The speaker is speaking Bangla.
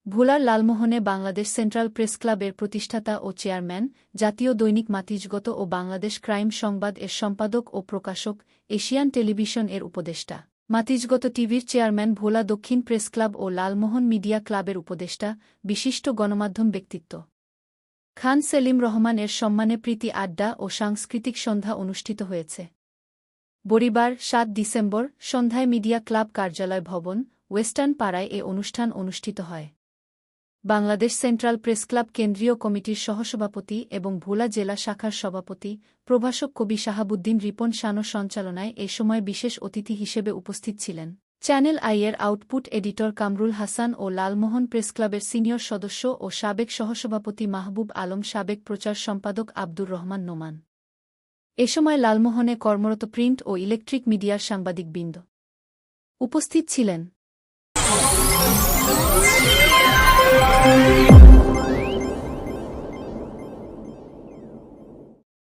ভোলার লালমোহনে বাংলাদেশ সেন্ট্রাল প্রেস ক্লাবের প্রতিষ্ঠাতা ও চেয়ারম্যান, জাতীয় দৈনিক মাতিজগত ও বাংলাদেশ ক্রাইম সংবাদ এর সম্পাদক ও প্রকাশক, এশিয়ান টেলিভিশন এর উপদেষ্টা, মাতিজগত টিভির চেয়ারম্যান, ভোলা দক্ষিণ প্রেস ক্লাব ও লালমোহন মিডিয়া ক্লাবের উপদেষ্টা, বিশিষ্ট গণমাধ্যম ব্যক্তিত্ব খান সেলিম রহমান এর সম্মানে প্রীতি আড্ডা ও সাংস্কৃতিক সন্ধ্যা অনুষ্ঠিত হয়েছে। বরিবার ৭ ডিসেম্বর সন্ধ্যায় মিডিয়া ক্লাব কার্যালয় ভবন, ওয়েস্টার্ন পাড়ায় এ অনুষ্ঠান অনুষ্ঠিত হয়। বাংলাদেশ সেন্ট্রাল প্রেস ক্লাব কেন্দ্রীয় কমিটির সহসভাপতি এবং ভোলা জেলা শাখার সভাপতি, প্রভাষক কবি শাহাবুদ্দিন রিপন শানো সঞ্চালনায় এ সময় বিশেষ অতিথি হিসেবে উপস্থিত ছিলেন চ্যানেল আই-এর আউটপুট এডিটর কামরুল হাসান ও লালমোহন প্রেস ক্লাবের সিনিয়র সদস্য ও সাবেক সহসভাপতি মাহবুব আলম, সাবেক প্রচার সম্পাদক আব্দুর রহমান নোমান। এ সময় লালমোহনে কর্মরত প্রিন্ট ও ইলেকট্রিক মিডিয়ার সাংবাদিকবৃন্দ উপস্থিত ছিলেন।